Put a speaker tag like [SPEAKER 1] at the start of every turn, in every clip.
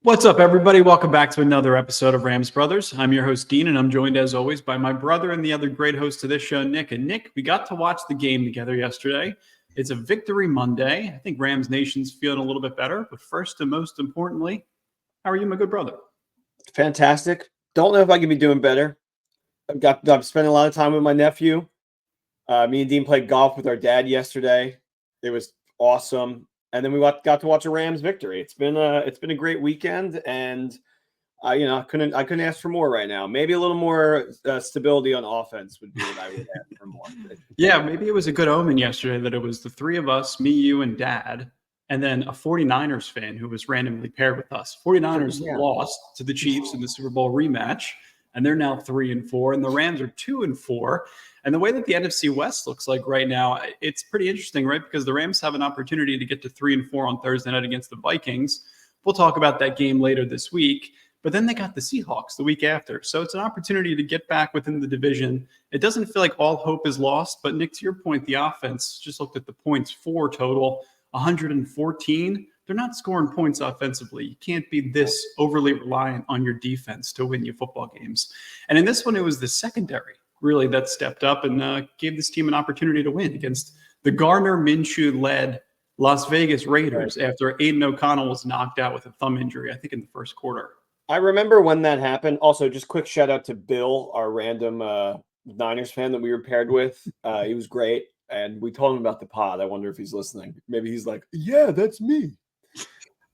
[SPEAKER 1] What's up, everybody? Welcome back to another episode of Rams Brothers. I'm your host, Dean, and I'm joined, as always, by my brother and the other great host of this show, Nick. And Nick, we got to watch the game together yesterday. It's a victory Monday. I think Rams Nation's feeling a little bit better. But first and most importantly, how are you, my good brother?
[SPEAKER 2] Fantastic. Don't know if I can be doing better. I'm spending a lot of time with my nephew. Me and Dean played golf with our dad yesterday. It was awesome. And then we got to watch a Rams victory. It's been a great weekend, and I couldn't ask for more right now. Maybe a little more stability on offense would be what I would ask for more.
[SPEAKER 1] Yeah, maybe it was a good omen yesterday that it was the three of us, me, you, and Dad, and then a 49ers fan who was randomly paired with us. 49ers lost to the Chiefs in the Super Bowl rematch, and they're now 3-4, and the Rams are 2-4. And the way that the NFC West looks like right now, it's pretty interesting, right? Because the Rams have an opportunity to get to 3-4 on Thursday night against the Vikings. We'll talk about that game later this week. But then they got the Seahawks the week after. So it's an opportunity to get back within the division. It doesn't feel like all hope is lost. But Nick, to your point, the offense, just looked at the points for total, 114. They're not scoring points offensively. You can't be this overly reliant on your defense to win your football games. And in this one, it was the secondary really that stepped up and gave this team an opportunity to win against the Gardner Minshew-led Las Vegas Raiders after Aiden O'Connell was knocked out with a thumb injury, I think, in the first quarter.
[SPEAKER 2] I remember when that happened. Also, just quick shout out to Bill, our random Niners fan that we were paired with. He was great, and we told him about the pod. I wonder if he's listening. Maybe he's like, yeah, that's me.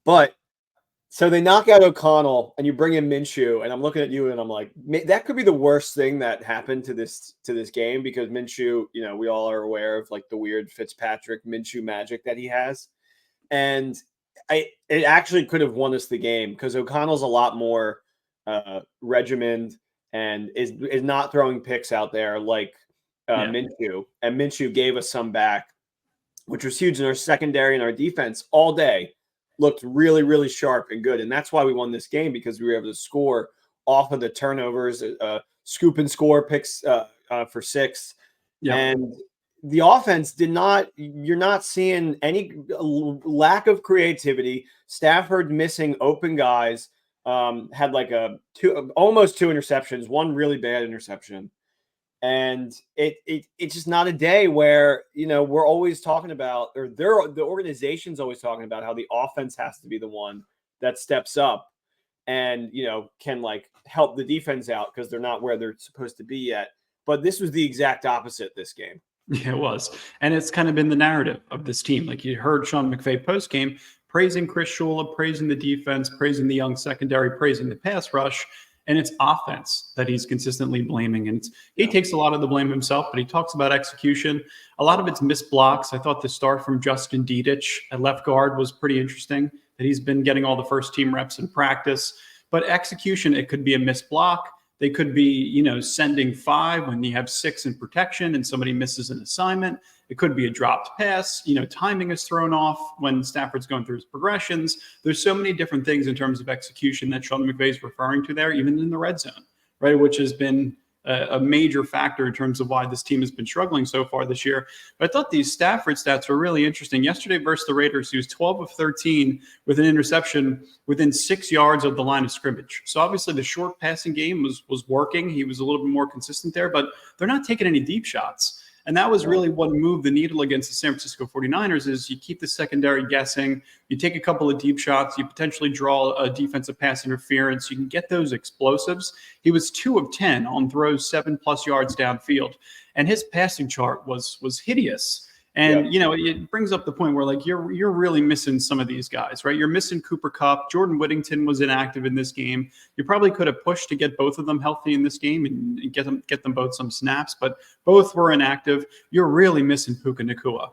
[SPEAKER 2] But so they knock out O'Connell, and you bring in Minshew, and I'm looking at you, and I'm like, that could be the worst thing that happened to this game, because Minshew, we all are aware of like the weird Fitzpatrick Minshew magic that he has, and it actually could have won us the game because O'Connell's a lot more regimented and is not throwing picks out there like Minshew, and Minshew gave us some back, which was huge in our secondary and our defense all day. Looked really, really sharp and good. And that's why we won this game, because we were able to score off of the turnovers, scoop and score picks for 6. Yep. And the offense you're not seeing any lack of creativity. Stafford missing open guys, had like almost 2 interceptions, one really bad interception. And it's just not a day where, we're always talking about, or the organization's always talking about how the offense has to be the one that steps up and, can like help the defense out because they're not where they're supposed to be yet. But this was the exact opposite this game.
[SPEAKER 1] Yeah, it was. And it's kind of been the narrative of this team. Like you heard Sean McVay post-game praising Chris Shula, praising the defense, praising the young secondary, praising the pass rush. And it's offense that he's consistently blaming. And he takes a lot of the blame himself, but he talks about execution. A lot of it's missed blocks. I thought the start from Justin Dedich at left guard was pretty interesting, that he's been getting all the first team reps in practice. But execution, it could be a missed block. They could be, sending 5 when you have 6 in protection and somebody misses an assignment. It could be a dropped pass. Timing is thrown off when Stafford's going through his progressions. There's so many different things in terms of execution that Sean McVay is referring to there, even in the red zone, right? Which has been a major factor in terms of why this team has been struggling so far this year. But I thought these Stafford stats were really interesting. Yesterday versus the Raiders, he was 12 of 13 with an interception within 6 yards of the line of scrimmage. So obviously the short passing game was working. He was a little bit more consistent there, but they're not taking any deep shots. And that was really what moved the needle against the San Francisco 49ers is you keep the secondary guessing, you take a couple of deep shots, you potentially draw a defensive pass interference, you can get those explosives. He was 2 of 10 on throws 7+ yards downfield. And his passing chart was hideous. And, it brings up the point where, like, you're really missing some of these guys, right? You're missing Cooper Kupp. Jordan Whittington was inactive in this game. You probably could have pushed to get both of them healthy in this game and get them both some snaps, but both were inactive. You're really missing Puka Nacua.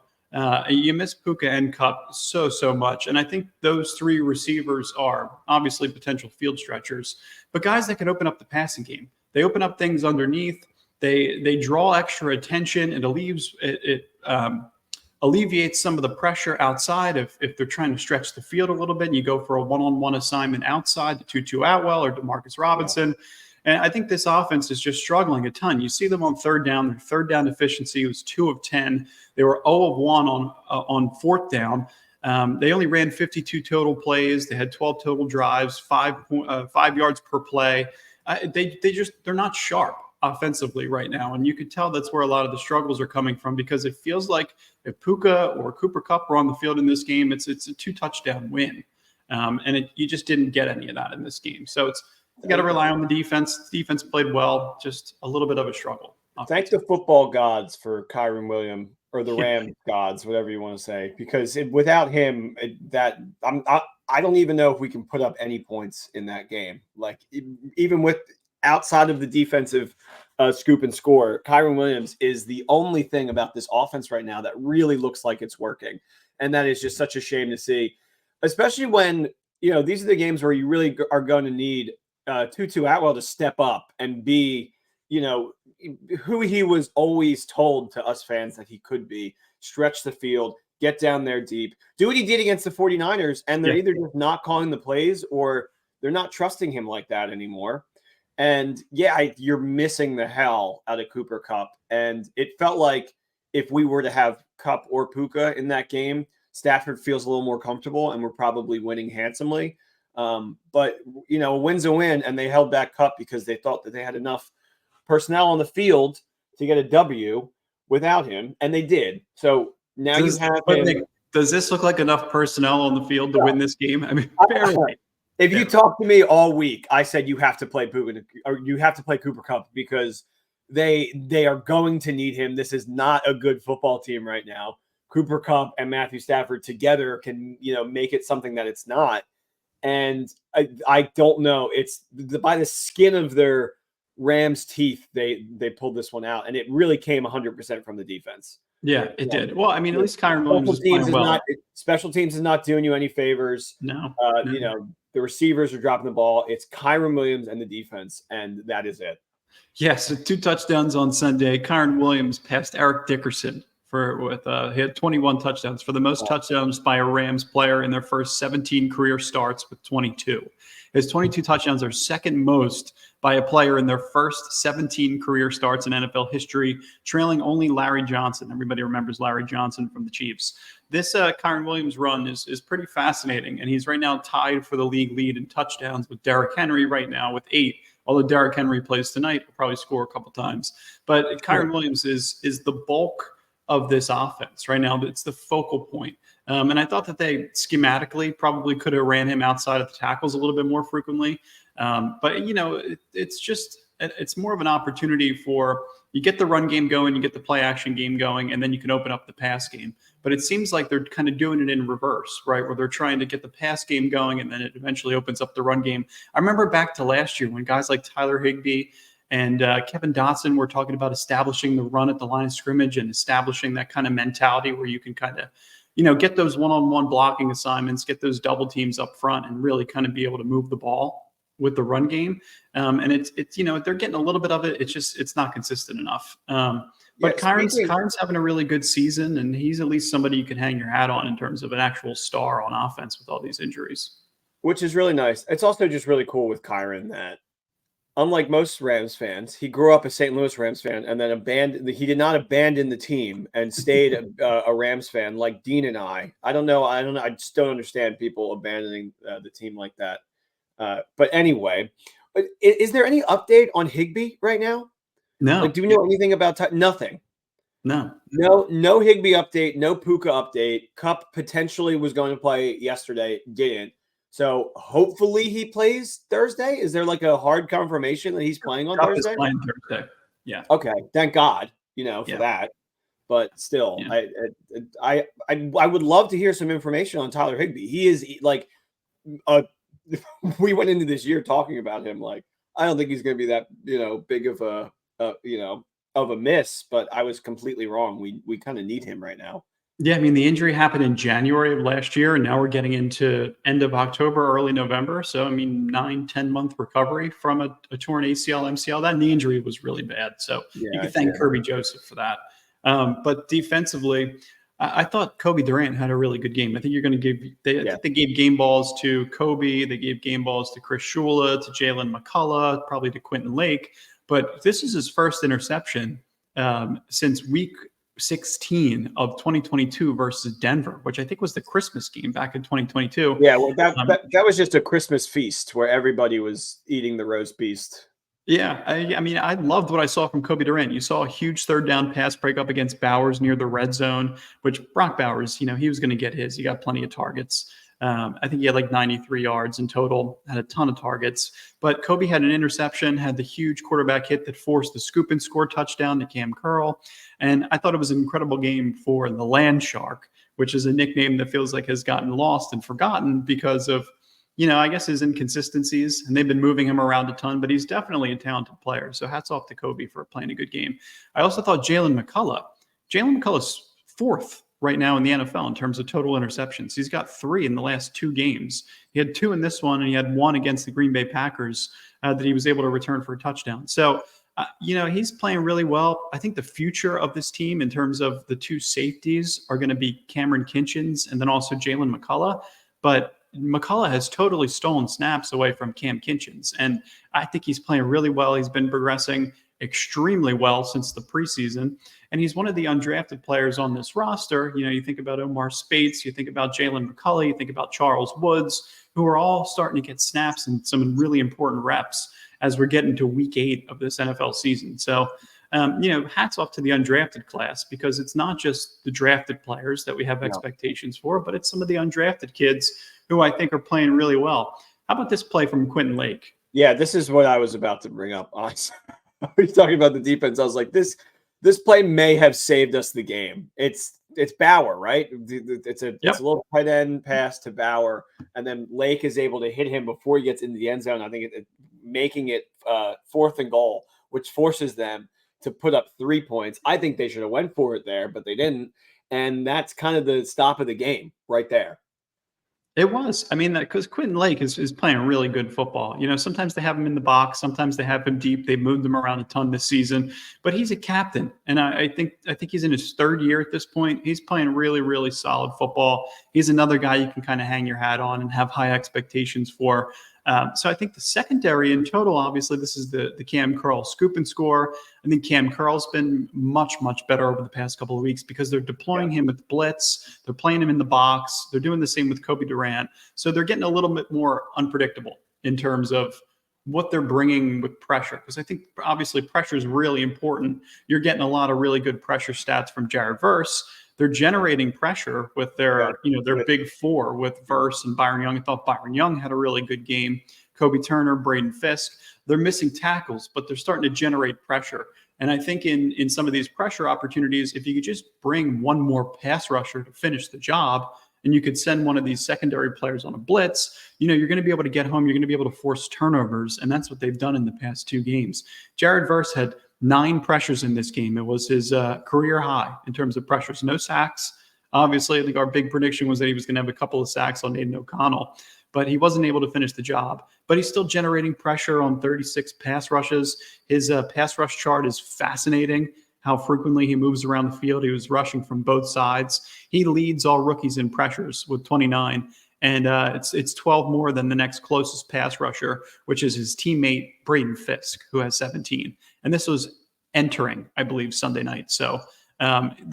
[SPEAKER 1] You miss Puka and Kupp so much. And I think those 3 receivers are obviously potential field stretchers, but guys that can open up the passing game. They open up things underneath. They draw extra attention. It alleviates some of the pressure outside if they're trying to stretch the field a little bit and you go for a one-on-one assignment outside to Tutu Atwell or Demarcus Robinson. Yeah. And I think this offense is just struggling a ton. You see them on third down. Their third down efficiency was 2 of 10. They were 0 of 1 on fourth down. They only ran 52 total plays. They had 12 total drives, 5 yards per play. They're not sharp offensively right now. And you could tell that's where a lot of the struggles are coming from, because it feels like if Puka or Cooper Kupp were on the field in this game, it's a 2-touchdown win. And you just didn't get any of that in this game. So you got to rely on the defense. The defense played well, just a little bit of a struggle.
[SPEAKER 2] Thank the football gods for Kyren Williams, or the Rams gods, whatever you want to say, because without him, I don't even know if we can put up any points in that game. Like, even with outside of the defensive scoop and score, Kyren Williams is the only thing about this offense right now that really looks like it's working. And that is just such a shame to see, especially when, these are the games where you really are going to need Tutu Atwell to step up and be, who he was always told to us fans that he could be: stretch the field, get down there deep, do what he did against the 49ers. And they're either just not calling the plays or they're not trusting him like that anymore. And you're missing the hell out of Cooper Kupp. And it felt like if we were to have Kupp or Puka in that game, Stafford feels a little more comfortable and we're probably winning handsomely. But a win's a win, and they held back Kupp because they thought that they had enough personnel on the field to get a W without him, and they did. So now you have him.
[SPEAKER 1] Does this look like enough personnel on the field to win this game? I mean, barely.
[SPEAKER 2] If you talk to me all week, I said you have to play Puka, or you have to play Cooper Kupp, because they are going to need him. This is not a good football team right now. Cooper Kupp and Matthew Stafford together can, make it something that it's not. And I don't know. It's by the skin of their Rams teeth, they pulled this one out, and it really came 100% from the defense.
[SPEAKER 1] Yeah, it did. Well, I mean, at least Kyren Williams is playing well.
[SPEAKER 2] Special teams is not doing you any favors.
[SPEAKER 1] No.
[SPEAKER 2] The receivers are dropping the ball. It's Kyren Williams and the defense, and that is it.
[SPEAKER 1] Yes, 2 touchdowns on Sunday. Kyren Williams passed Eric Dickerson he had 21 touchdowns, for the most touchdowns by a Rams player in their first 17 career starts, with 22. His 22 touchdowns are second most by a player in their first 17 career starts in NFL history, trailing only Larry Johnson. Everybody remembers Larry Johnson from the Chiefs. This Kyren Williams run is pretty fascinating, and he's right now tied for the league lead in touchdowns with Derrick Henry right now with 8. Although Derrick Henry plays tonight, he'll probably score a couple times. But Kyren Williams is the bulk of this offense right now. It's the focal point. And I thought that they schematically probably could have ran him outside of the tackles a little bit more frequently. But it's more of an opportunity for, you get the run game going, you get the play action game going, and then you can open up the pass game. But it seems like they're kind of doing it in reverse, right? Where they're trying to get the pass game going, and then it eventually opens up the run game. I remember back to last year when guys like Tyler Higbee and Kevin Dotson were talking about establishing the run at the line of scrimmage and establishing that kind of mentality where you can kind of, get those one-on-one blocking assignments, get those double teams up front, and really kind of be able to move the ball with the run game. And it's they're getting a little bit of it. It's not consistent enough. But Kyren's having a really good season, and he's at least somebody you can hang your hat on in terms of an actual star on offense with all these injuries.
[SPEAKER 2] Which is really nice. It's also just really cool with Kyren that, unlike most Rams fans, he grew up a St. Louis Rams fan and then he did not abandon the team and stayed a Rams fan like Dean and I. I don't know. I just don't understand people abandoning the team like that. But anyway, is there any update on Higbee right now?
[SPEAKER 1] No.
[SPEAKER 2] Do we know anything about nothing?
[SPEAKER 1] No.
[SPEAKER 2] No Higbee update. No Puka update. Kupp potentially was going to play yesterday, didn't. So hopefully he plays Thursday. Is there like a hard confirmation that he's playing on Thursday?
[SPEAKER 1] Is playing Thursday. Yeah.
[SPEAKER 2] Okay. Thank God, for that. But still, I would love to hear some information on Tyler Higbee. He is like, we went into this year talking about him. Like, I don't think he's going to be that, big of a miss, but I was completely wrong. We kind of need him right now.
[SPEAKER 1] Yeah, I mean, the injury happened in January of last year, and now we're getting into end of October, early November. So, I mean, 9-10 month recovery from a torn ACL, MCL. That knee injury was really bad. So you can thank Kirby Joseph for that. But defensively, I thought Kobe Durant had a really good game. I think you're going to give – they gave game balls to Kobe. They gave game balls to Chris Shula, to Jalen McCullough, probably to Quentin Lake. But this is his first interception since week 16 of 2022 versus Denver, which I think was the Christmas game back in 2022.
[SPEAKER 2] Yeah, well, that was just a Christmas feast where everybody was eating the roast beast.
[SPEAKER 1] Yeah, I mean, I loved what I saw from Kobe Durant. You saw a huge third down pass break up against Bowers near the red zone, which Brock Bowers, he was going to get his. He got plenty of targets. I think he had like 93 yards in total, had a ton of targets. But Kobe had an interception, had the huge quarterback hit that forced the scoop and score touchdown to Cam Curl. And I thought it was an incredible game for the Land Shark, which is a nickname that feels like has gotten lost and forgotten because of, I guess his inconsistencies, and they've been moving him around a ton, but he's definitely a talented player. So hats off to Kobe for playing a good game. I also thought Jalen McCullough's fourth right now in the NFL in terms of total interceptions. He's got 3 in the last 2 games. He had 2 in this one, and he had 1 against the Green Bay Packers that he was able to return for a touchdown. So, he's playing really well. I think the future of this team in terms of the 2 safeties are going to be Cameron Kinchins and then also Jalen McCullough. But McCullough has totally stolen snaps away from Cam Kinchins, and I think he's playing really well. He's been progressing extremely well since the preseason, and he's one of the undrafted players on this roster. You think about Omar Spates, you think about Jalen McCullough, you think about Charles Woods, who are all starting to get snaps and some really important reps as we're getting to week 8 of this NFL season. So, hats off to the undrafted class, because it's not just the drafted players that we have expectations for, but it's some of the undrafted kids who I think are playing really well. How about this play from Quentin Lake?
[SPEAKER 2] Yeah, this is what I was about to bring up. We're talking about the defense. I was like, this play may have saved us the game. It's Bauer, right? It's a little tight end pass to Bauer, and then Lake is able to hit him before he gets into the end zone. I think making it 4th and goal, which forces them to put up 3 points. I think they should have went for it there, but they didn't, and that's kind of the stop of the game right there.
[SPEAKER 1] It was. I mean, because Quentin Lake is playing really good football. Sometimes they have him in the box, sometimes they have him deep. They've moved him around a ton this season, but he's a captain, and I think he's in his 3rd year at this point. He's playing really, really solid football. He's another guy you can kind of hang your hat on and have high expectations for. So I think the secondary in total, obviously, this is the Cam Curl scoop and score. I think Cam Curl's been much, much better over the past couple of weeks because they're deploying him with blitz. They're playing him in the box. They're doing the same with Kobe Durant. So they're getting a little bit more unpredictable in terms of what they're bringing with pressure. Because I think, obviously, pressure is really important. You're getting a lot of really good pressure stats from Jared Verse. They're generating pressure with their big 4 with Verse and Byron Young. I thought Byron Young had a really good game. Kobe Turner, Braden Fisk. They're missing tackles, but they're starting to generate pressure. And I think in some of these pressure opportunities, if you could just bring one more pass rusher to finish the job, and you could send one of these secondary players on a blitz, you're going to be able to get home. You're going to be able to force turnovers, and that's what they've done in the past 2 games. Jared Verse had 9 pressures in this game. It was his career high in terms of pressures. No sacks. Obviously, I think our big prediction was that he was going to have a couple of sacks on Aiden O'Connell, but he wasn't able to finish the job. But he's still generating pressure on 36 pass rushes. His pass rush chart is fascinating, how frequently he moves around the field. He was rushing from both sides. He leads all rookies in pressures with 29. And it's 12 more than the next closest pass rusher, which is his teammate Braden Fisk, who has 17. And this was entering, I believe, Sunday night. So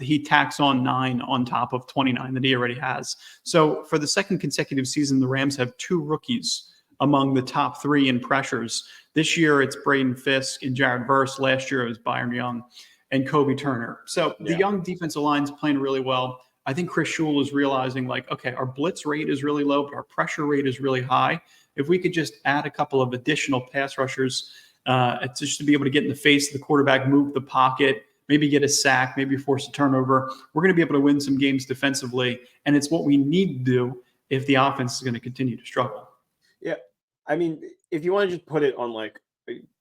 [SPEAKER 1] he tacks on 9 on top of 29 that he already has. So for the 2nd consecutive season, the Rams have 2 rookies among the top 3 in pressures. This year, it's Braden Fisk and Jared Verse. Last year, it was Byron Young and Kobe Turner. So the young defensive line's playing really well. I think Chris Schul is realizing, okay, our blitz rate is really low, but our pressure rate is really high. If we could just add a couple of additional pass rushers just to be able to get in the face of the quarterback, move the pocket, maybe get a sack, maybe force a turnover, we're going to be able to win some games defensively. And it's what we need to do if the offense is going to continue to struggle.
[SPEAKER 2] Yeah. I mean, if you want to just put it on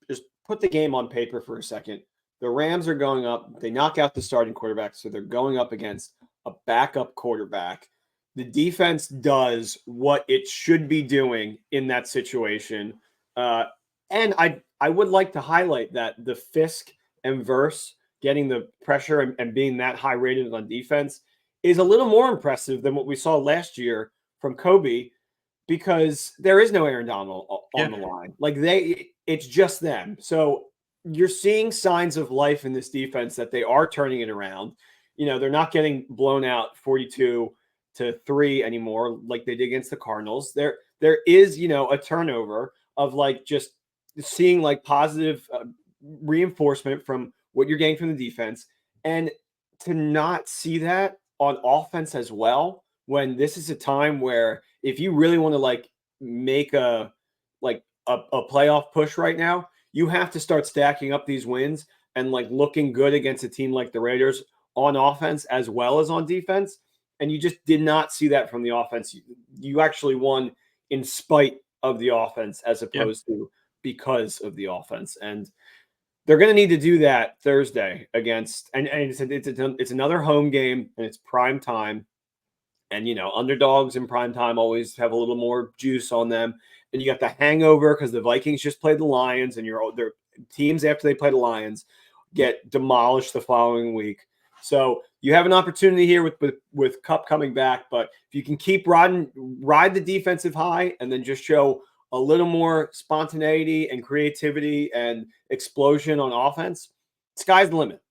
[SPEAKER 2] just put the game on paper for a second. The Rams are going up. They knock out the starting quarterback, so they're going up against a backup quarterback. The defense does what it should be doing in that situation. And I would like to highlight that the Fisk and Verse getting the pressure and being that high rated on defense is a little more impressive than what we saw last year from Kobe, because there is no Aaron Donald on the line. It's just them. So you're seeing signs of life in this defense that they are turning it around. they're not getting blown out 42-3 anymore like they did against the Cardinals. There is, a turnover of like just seeing like positive reinforcement from what you're getting from the defense, and to not see that on offense as well, when this is a time where if you really want to like make a playoff push right now, you have to start stacking up these wins and like looking good against a team like the Raiders on offense as well as on defense. And you just did not see that from the offense. You actually won in spite of the offense as opposed to because of the offense. And they're going to need to do that Thursday against, and it's another home game, and it's prime time. And, underdogs in prime time always have a little more juice on them. And you got the hangover because the Vikings just played the Lions, and their teams after they play the Lions get demolished the following week. So you have an opportunity here with Kupp coming back, but if you can keep ride the defensive high and then just show a little more spontaneity and creativity and explosion on offense, sky's the limit.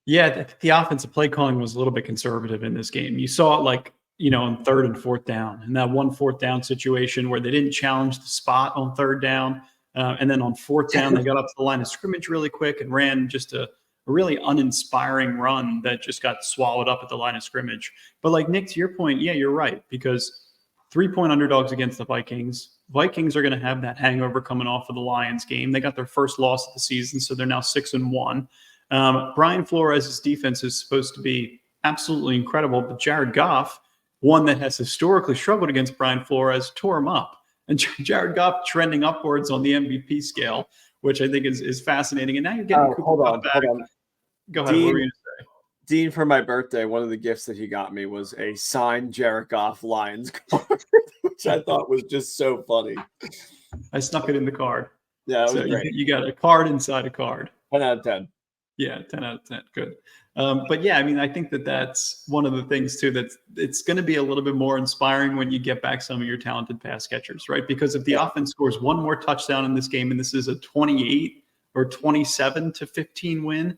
[SPEAKER 1] Yeah, the offensive play calling was a little bit conservative in this game. You saw it like, on 3rd and 4th down, and that 1 4th down situation where they didn't challenge the spot on 3rd down. And then on 4th down, they got up to the line of scrimmage really quick and ran just a really uninspiring run that just got swallowed up at the line of scrimmage. But like Nick, to your point, yeah, you're right, because 3-point underdogs against the Vikings. Vikings are going to have that hangover coming off of the Lions game. They got their first loss of the season, so they're now 6-1. Brian Flores' defense is supposed to be absolutely incredible, but Jared Goff, one that has historically struggled against Brian Flores, tore him up. And Jared Goff trending upwards on the MVP scale, which I think is fascinating. And now you're getting
[SPEAKER 2] hold on.
[SPEAKER 1] Go ahead. What were you going to say?
[SPEAKER 2] Dean, for my birthday, one of the gifts that he got me was a signed Jared Goff Lions card, which I thought was just so funny.
[SPEAKER 1] I snuck it in the card.
[SPEAKER 2] Yeah,
[SPEAKER 1] so
[SPEAKER 2] great.
[SPEAKER 1] You got a card inside a card.
[SPEAKER 2] 10 out of 10.
[SPEAKER 1] Yeah, 10 out of 10. Good. But yeah, I mean, I think that's one of the things too, that it's going to be a little bit more inspiring when you get back some of your talented pass catchers, right? Because if the offense scores one more touchdown in this game, and this is a 28 or 27-15 win,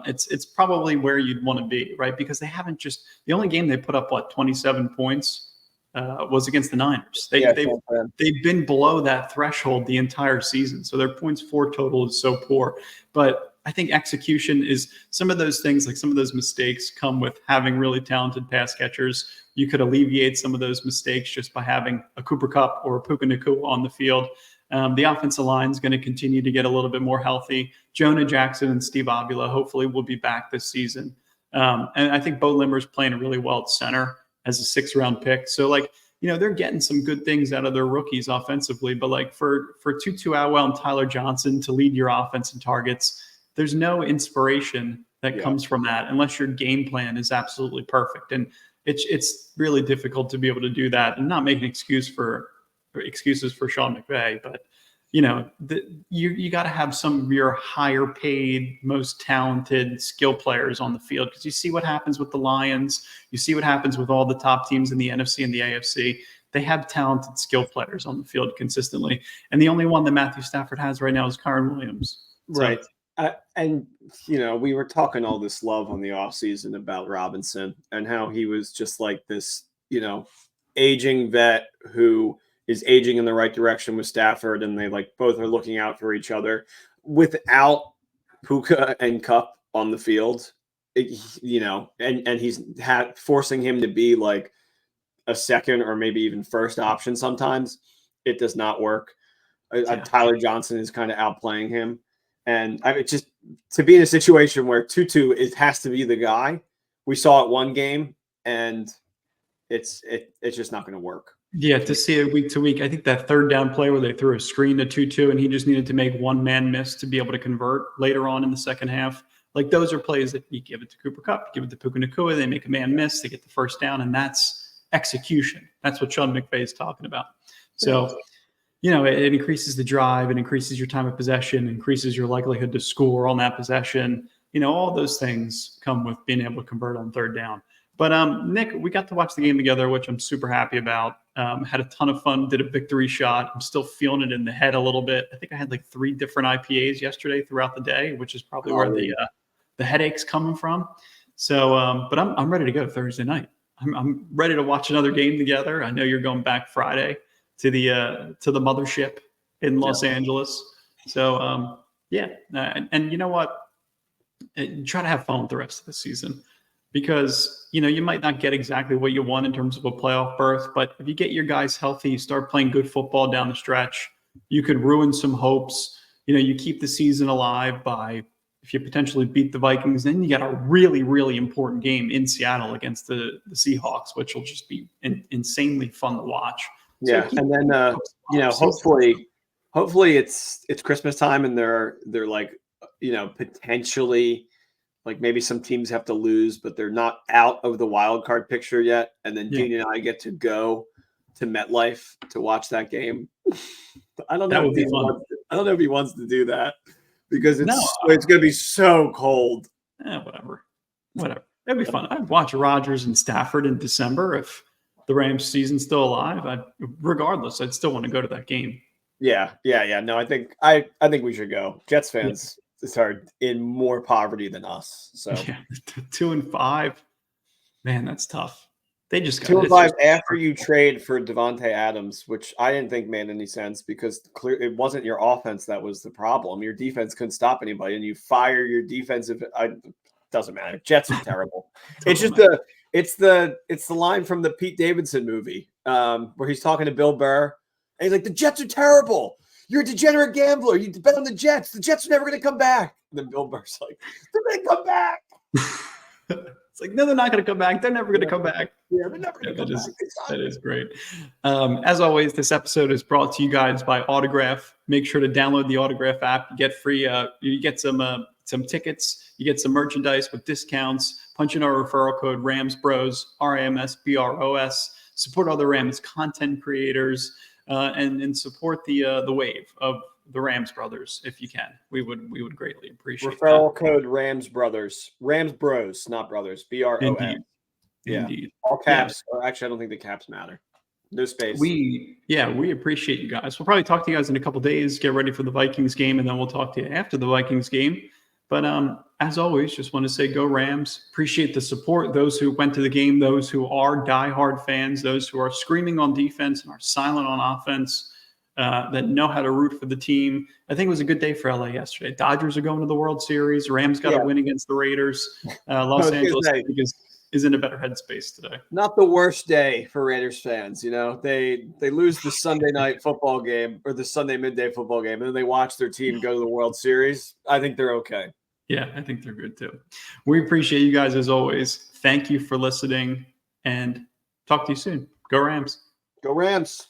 [SPEAKER 1] it's probably where you'd want to be, right? Because they haven't the only game they put up, 27 points was against the Niners. They've been below that threshold the entire season. So their points for total is so poor. But I think execution is some of those things, like some of those mistakes come with having really talented pass catchers. You could alleviate some of those mistakes just by having a Cooper Kupp or a Puka Nacua on the field. The offensive line is going to continue to get a little bit more healthy. Jonah Jackson and Steve Avila hopefully will be back this season. And I think Bo Limmer's playing really well at center as a 6th-round pick. So, they're getting some good things out of their rookies offensively. But, for Tutu Atwell and Tyler Johnson to lead your offense in targets, there's no inspiration that comes from that unless your game plan is absolutely perfect. And it's really difficult to be able to do that and not make an excuses for Sean McVay. But, you got to have some of your higher paid, most talented skill players on the field, because you see what happens with the Lions. You see what happens with all the top teams in the NFC and the AFC. They have talented skill players on the field consistently. And the only one that Matthew Stafford has right now is Kyren Williams.
[SPEAKER 2] Right. And, we were talking all this love on the offseason about Robinson and how he was just like this, aging vet who is aging in the right direction with Stafford, and they both are looking out for each other. Without Puka and Kupp on the field, and he's forcing him to be like a second or maybe even first option sometimes. It does not work. Tyler Johnson is kind of outplaying him. And just to be in a situation where Tutu has to be the guy. We saw it one game, and it's just not going to work.
[SPEAKER 1] Yeah, to see it week to week. I think that 3rd down play where they threw a screen to Tutu and he just needed to make one man miss to be able to convert later on in the second half. Those are plays that you give it to Cooper Kupp, give it to Puka Nacua, they make a man miss, they get the first down, and that's execution. That's what Sean McVay is talking about. So, it increases the drive, it increases your time of possession, increases your likelihood to score on that possession. All those things come with being able to convert on 3rd down. But Nick, we got to watch the game together, which I'm super happy about. Had a ton of fun, did a victory shot. I'm still feeling it in the head a little bit. I think I had 3 different IPAs yesterday throughout the day, which is probably where the headache's coming from. So, but I'm ready to go Thursday night. I'm ready to watch another game together. I know you're going back Friday to the mothership in Los Angeles. So, and you know what? Try to have fun with the rest of the season, because you might not get exactly what you want in terms of a playoff berth, but if you get your guys healthy, you start playing good football down the stretch, you could ruin some hopes. You keep the season alive by, if you potentially beat the Vikings, then you got a really, really important game in Seattle against the Seahawks, which will just be insanely fun to watch.
[SPEAKER 2] Yeah,
[SPEAKER 1] so
[SPEAKER 2] and then hopefully it's Christmas time, and they're like, potentially, like, maybe some teams have to lose, but they're not out of the wild card picture yet. And then Dean and I get to go to MetLife to watch that game. I don't know if he wants to do that, because it's going to be so cold.
[SPEAKER 1] Whatever. It'd be fun. I'd watch Rodgers and Stafford in December if the Rams season's still alive. Regardless, I'd still want to go to that game.
[SPEAKER 2] Yeah. No, I think we should go. Jets fans are in more poverty than us. So
[SPEAKER 1] 2-5, man, that's tough. They just got
[SPEAKER 2] 2-5 after you trade for Devontae Adams, which I didn't think made any sense, because it wasn't your offense that was the problem. Your defense couldn't stop anybody, and you fire your defensive. Doesn't matter. Jets are terrible. It's the line from the Pete Davidson movie where he's talking to Bill Burr, and he's like, "The Jets are terrible. You're a degenerate gambler. You bet on the Jets. The Jets are never going to come back." And then Bill Burr's like, "They're going to come back."
[SPEAKER 1] It's like, no, they're not going to come back. They're never going to come back.
[SPEAKER 2] Yeah, they're never going to come back.
[SPEAKER 1] That is great. As always, this episode is brought to you guys by Autograph. Make sure to download the Autograph app. You get free. You get some tickets. You get some merchandise with discounts. Punch in our referral code RAMSBROS, RAMSBROS. Support other Rams content creators, and support the wave of the Rams brothers if you can. We would greatly appreciate
[SPEAKER 2] referral code RAMSBROS. RAMSBROS, not brothers. BROS.
[SPEAKER 1] Indeed.
[SPEAKER 2] All caps. Or actually, I don't think the caps matter. No space.
[SPEAKER 1] We appreciate you guys. We'll probably talk to you guys in a couple days. Get ready for the Vikings game, and then we'll talk to you after the Vikings game. But as always, just want to say go Rams. Appreciate the support. Those who went to the game, those who are diehard fans, those who are screaming on defense and are silent on offense, that know how to root for the team. I think it was a good day for LA yesterday. Dodgers are going to the World Series. Rams got a win against the Raiders. Los Angeles is in a better headspace today.
[SPEAKER 2] Not the worst day for Raiders fans. They lose the Sunday night football game, or the Sunday midday football game, and then they watch their team go to the World Series. I think they're okay.
[SPEAKER 1] Yeah, I think they're good too. We appreciate you guys as always. Thank you for listening, and talk to you soon. Go Rams.
[SPEAKER 2] Go Rams.